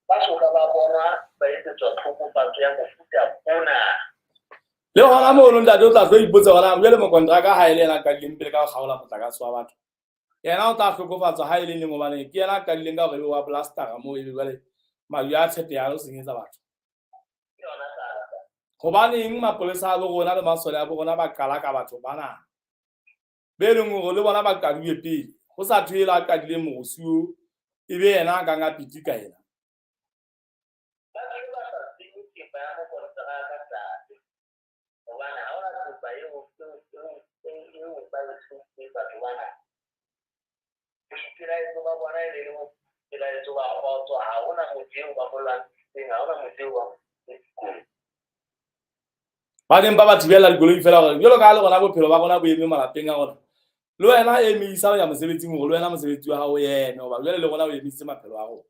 ba soka ba bona ba etsetswa tlhokofatso ya mofuta ona le hona mono ntate o tla tlo ipotsa hona jwale mokontraka ha e le yena ka dileng pele ka go kgaola motlakase wa batho yena o tla hlokofatswa ha e le leng hobane ke yena ka dileng ka gore wa blastera moo e jwale maju a tsheteyang o senyetsa batho hobaneng mapolesa a bo rona le masole a bo rona ba qala ka batho bana be leng hore le bona ba qaduwe pele go sa thwela a qadile morusuo ebe yena a kang a pitika yena ba neng ba thibela dikoloi fela gore jalo ka le gona bophelo ba bona bo eme malapeng a gona le wena e emisa ho ya mosebetsing hore le wena mosebetsi wa hao yena hoba jwale le gona o emisitse maphelo a rona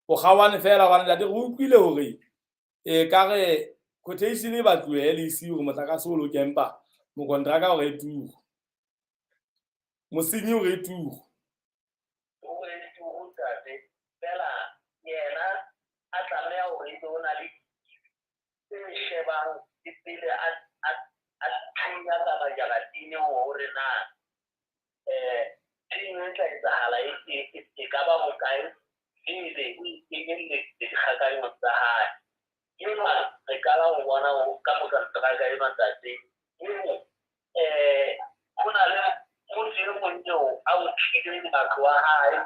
o kgawane fela hobane ntate re utlwile hore ka re quotation e batluwe le isi hore motlakase o lo kempa mokontraka hore e turu mosenyi hore e turu fela yena a tlameha hore e ona le shebang pele a thunya ka majaratine hore na tshenyo e tla etsahala e ka ba bokae ebile e kenyelletse dikgakanyo tsa hae empa re kala ho bona ka mokontraka e matsatsi eo go na le motse o monyo a o tshile ngaka wa hae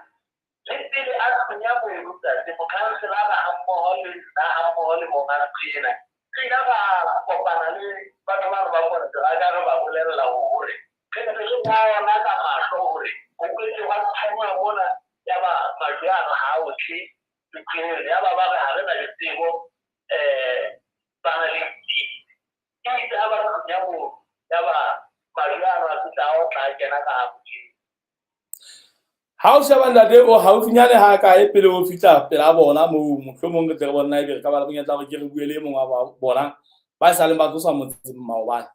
le pele a tsenya mo ruta se mo kansela ba hammoho le mo ngana tsena tsena ba kopana le batho ba ba bona ga ga ba bolela hore ke ne se ba na ka mahlo hore o kwetse wa tsanya bona ya ba majana ha o tshi ke ya ba ba ha re na ditebo ba na le ke ya ba ya mo ya ba majana a tsao tla kena ka haputi ha o sheba ntate o haufinyane ha ka e pele o fitla pela bona mo mohlomong ke tle bona e be ka ba la bonyetla go ke re buele mongwe wa bona ba sa le ba tsosa motse maobane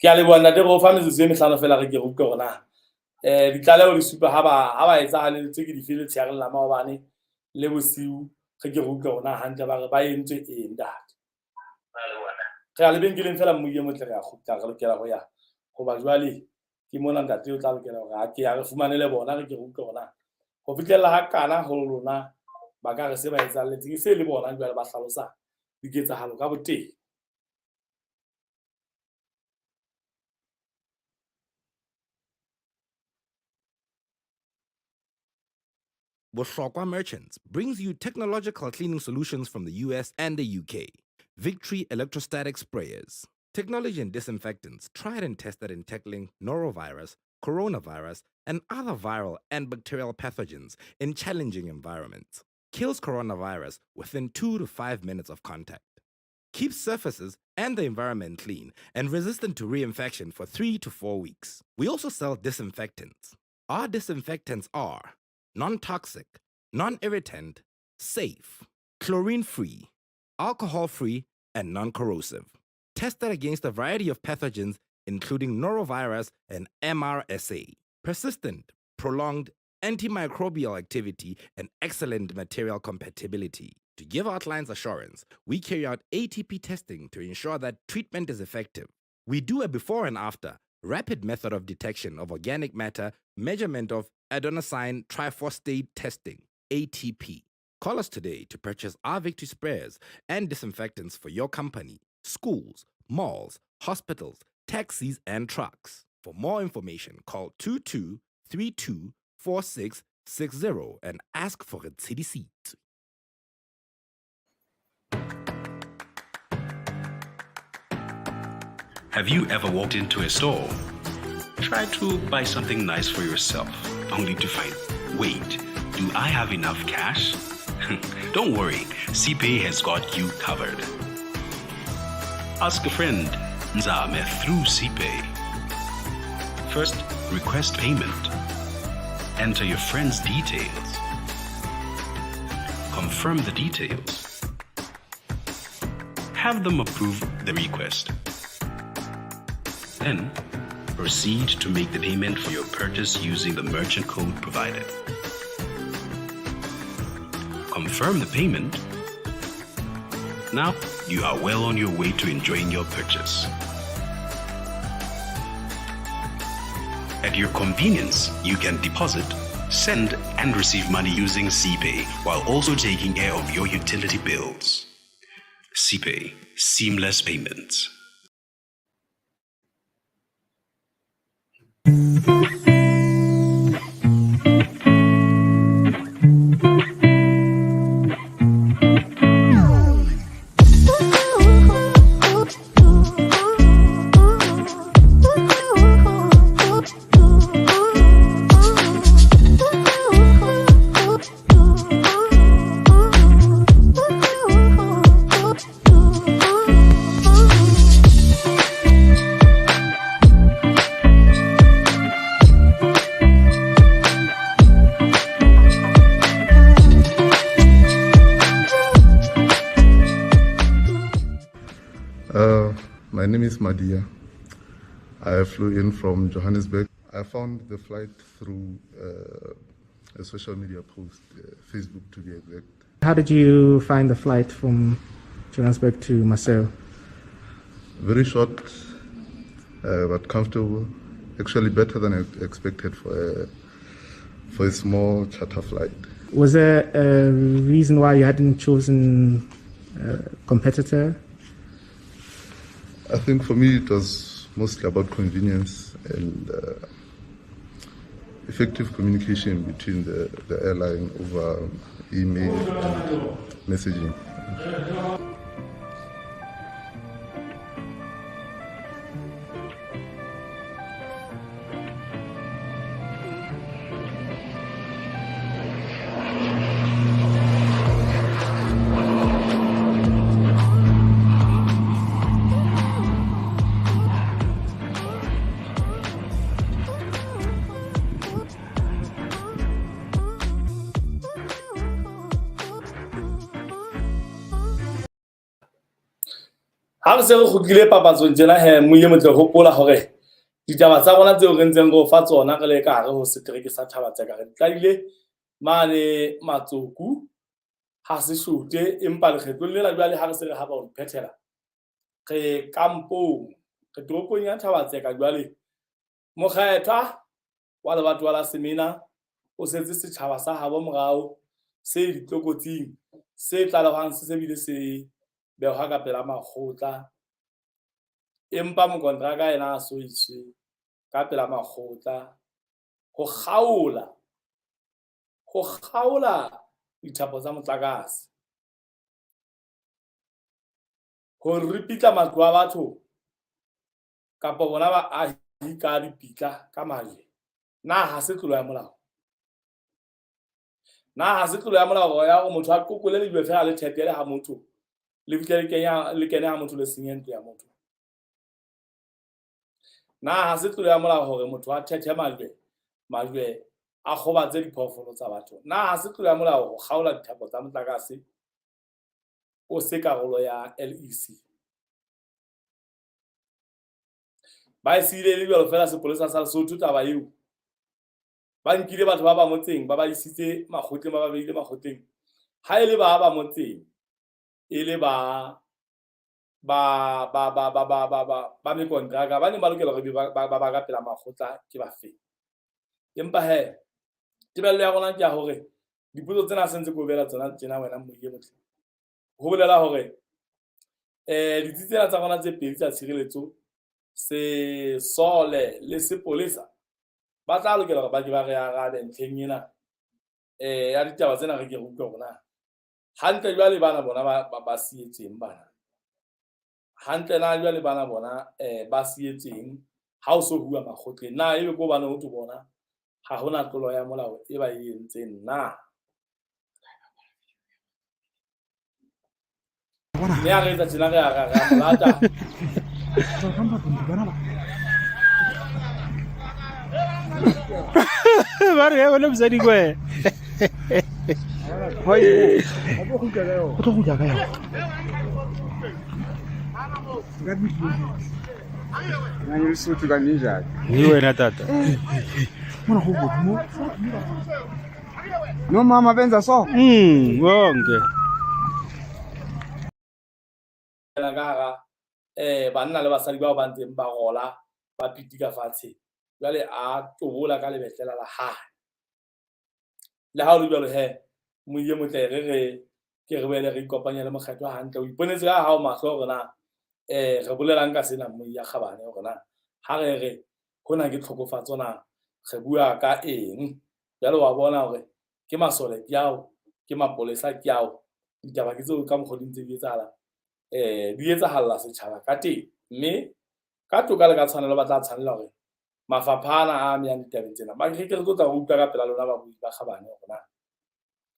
ke a le bona ntate go fa metsotso e mehlano fela re ke go ke gona ditlaleho di supa ha ba etsagaletse ke di fele tsheareng la maobane le bosiu ge ke go ke gona hantle ba re ba entse eng ntate re a lebenkeleng fela mmoie motle re a gotla re lokela go ya goba jwale ke mona ntate o tla lokela gore a ke ya re fumanele bona ge ke go ke gona go fitlhelela ga kana go lona ba ka re se ba etsagalletse ke se le bona jwale ba hlalosa diketsagalo ka boteng. Bohlokwa Merchants brings you technological cleaning solutions from the US and the UK. Victory electrostatic sprayers. Technology and disinfectants tried and tested in tackling norovirus, coronavirus, and other viral and bacterial pathogens in challenging environments. Kills coronavirus within 2 to 5 minutes of contact. Keeps surfaces and the environment clean and resistant to reinfection for 3 to 4 weeks. We also sell disinfectants. Our disinfectants are non-toxic, non-irritant, safe, chlorine-free, alcohol-free, and non-corrosive. Tested against a variety of pathogens including norovirus and MRSA. Persistent, prolonged, antimicrobial activity, and excellent material compatibility. To give our clients assurance, we carry out ATP testing to ensure that treatment is effective. We do a before and after rapid method of detection of organic matter, measurement of adenosine triphosphate testing, ATP. Call us today to purchase our Victory sprayers and disinfectants for your company, schools, malls, hospitals, taxis, and trucks. For more information, call 22324660 and ask for a CDC. Have you ever walked into a store, tried to buy something nice for yourself, only to find, wait, do I have enough cash? Don't worry, CPay has got you covered. Ask a friend, Nzame, through CPay. First, request payment. Enter your friend's details. Confirm the details. Have them approve the request. Then, proceed to make the payment for your purchase using the merchant code provided. Confirm the payment. Now, you are well on your way to enjoying your purchase. At your convenience, you can deposit, send, and receive money using CPay while also taking care of your utility bills. CPay, seamless payments. My name is Madia. I flew in from Johannesburg. I found the flight through a social media post, Facebook to be exact. How did you find the flight from Johannesburg to Marseille? Very short, but comfortable. Actually better than I expected for for a small charter flight. Was there a reason why you hadn't chosen a competitor? I think for me it was mostly about convenience and effective communication between the airline over email and messaging. Ha re se re kgutlile papatsong tjena moye motle hopola hore ditaba tsa rona tseo re ntseng go fa tsona re le ka hare ho setereke sa Thabatse re tlaile mane Matsoku ha se shute empa le kgetlo lela jwale ha re se re ha ba ho phethela re kampong re toropong ya Thabatse ka jwale mokgethwa wa le batho wa la Semena o setse setjhaba sa habo morao se ditlokotsing se tlalehang se bile se beha ka pela makgotla empa mokontraka ena a so itse ka pela makgotla ho kgaola dithapo tsa motlakase ho ripitla matlo a batho kapa bona ba a ka dipitla ka maje na ha se tlolo ya molao ya go motho a kokole le bue fela le thetele ha motho le kene ha motho le senyentlo ya motho na ha se tlolo ya molao hore motho a thethe majwe a gobatse diphoofolo tsa batho na ha se tlolo ya molao go kgaola dithapo tsa motlakase o se karolo ya LEC ba isile le jwalo fela sepolesa sa Lesotho taba eo ba nkile batho ba ba motseng ba isitse makgotleng ba ba beile makgotleng ha ile ba motseng ile ba me kontraka ba ne ba lokela hore ba ka pela makgotla ke ba fe empa tebello ya rona ke ya hore dipotso tsena sentse go bela tsona tsena wena moye motle ho bolela hore ditsitsela tsa rona tse pedi tsa tshireletso se sole le sepolesa ba tla lokela hore ba ke ba re arabe ntlheng ena ya ditaba tsena re ke re utlwa rona hantle jwale bana bona ba sietseng bana hantle na jwale bana bona ba sietseng ha o so bua makgotleng na ebe go bana ho to bona ha hona tlolo ya molao e ba e entseng na ya re tsa tsena re a molata ba re bona msadi kwe hoi o tlo go ja ka ya Nani Lesotho ka ninja. ni wena tata Mona go go. No mama benza so. wonke la gara banna le basadi ba ba ntseng ba gola ba pitika fatshe jwale a tobola ka lebetlela la ha le ha o le jwalo moye motle re ke re bele re ikopanya le mokgetho hantle o iponetse ka ha o mahlo rona re bolelang ka sena moye ya kgabane rona ha re hona ke tlhokofatso na re bua ka eng jalo wa bona hore ke masole yao ke mapolesa yao ditaba ke tseo ka mokgoding tse di etsala di etsahalla setjhaba ka teng mme ka toka le ka tshwanelo ba tla tshwanela hore mafaphana a meang ditabeng tsena ba ke re tla go utlwa ka pela lona ba bui ba kgabane rona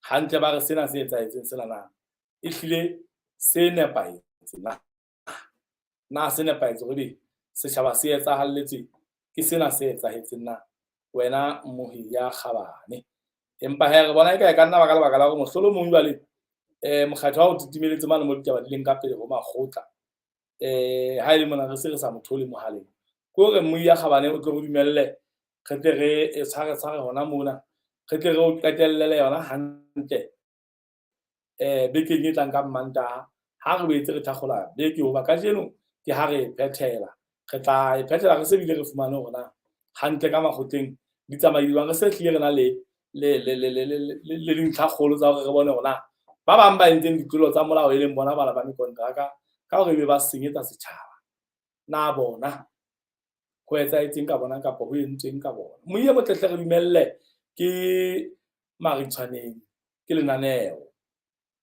hantle ba re sena se etsahetseng sena na e hlile se nepaetse na se nepaetse gore setjhaba se etsahalletse ke sena se etsahetseng na wena mohi ya kgabane empa re bona e ka nna ba ka lebaka la go mohlolo mong jwale mokgatho wa ho titimeletse mane mo ditaba di leng ka pele go makgotla ha ile mona re se re sa mothole mohaleng ko re mohi ya kgabane o tlo go dumelle re tle re tshware hona mona re tle re o qetellele yona hantle bekeng e tlang ka Mantaha ha re boetse re thakgola beke hoba ka jeno ke ha re phethela re tla e phethela re se bile re fumane hona hantle ka makgotleng di tsamaiwang re se hlile re na le le dintlhakgolo tsa gore re bone gona ba bang ba entseng ditlolo tsa molao e leng bona bana ba mekonteraka ka gore be ba senyetsa setšhaba na bona go etsaetseng ka bona kapa go entsweng ka bona. Moiye Motletle re dumelle ke maritshwaneng ke lenaneo,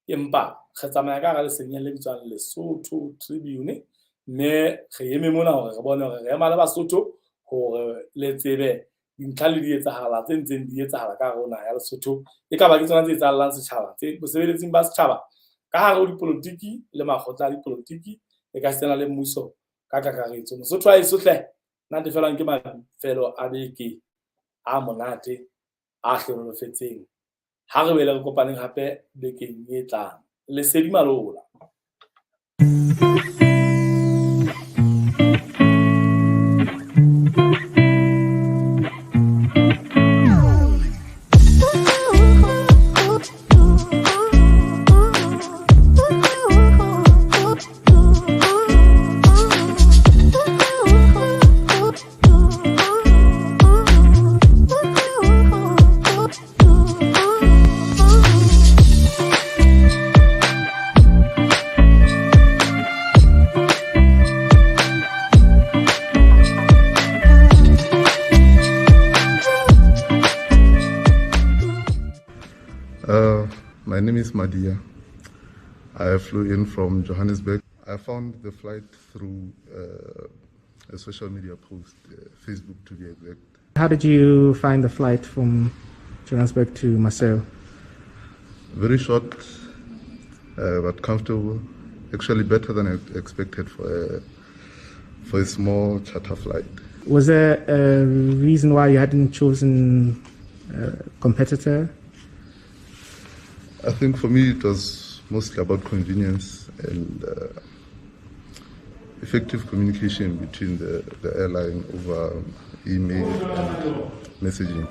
empa re tsamaya ka ga lesenyeng le bitswang Lesotho Tribune, mme re eme mona gore re bone gore re ema le Basotho gore le tsebe dintlha le di etsahala tse ntseng di etsahala ka gare ho naha ya Lesotho e ka ba ke tsona tse etsahallang setšhaba tse bosebeletsing ba setšhaba ka gare ho dipolotiki le makgotla a dipolotiki e ka sena le mmuso ka kakaretso. Mosotho a esohle natefelwang ke mafelo a beke a monate a hlonolofetseng. Ha re boele re kopaneng hape bekeng e tlang. Lesedi Malola. My name is Madia. I flew in from Johannesburg. I found the flight through a social media post, Facebook to be exact. How did you find the flight from Johannesburg to Marseille? Very short, but comfortable. Actually better than I expected for a small charter flight. Was there a reason why you hadn't chosen a competitor? I think for me it was mostly about convenience and effective communication between the airline over email and messaging.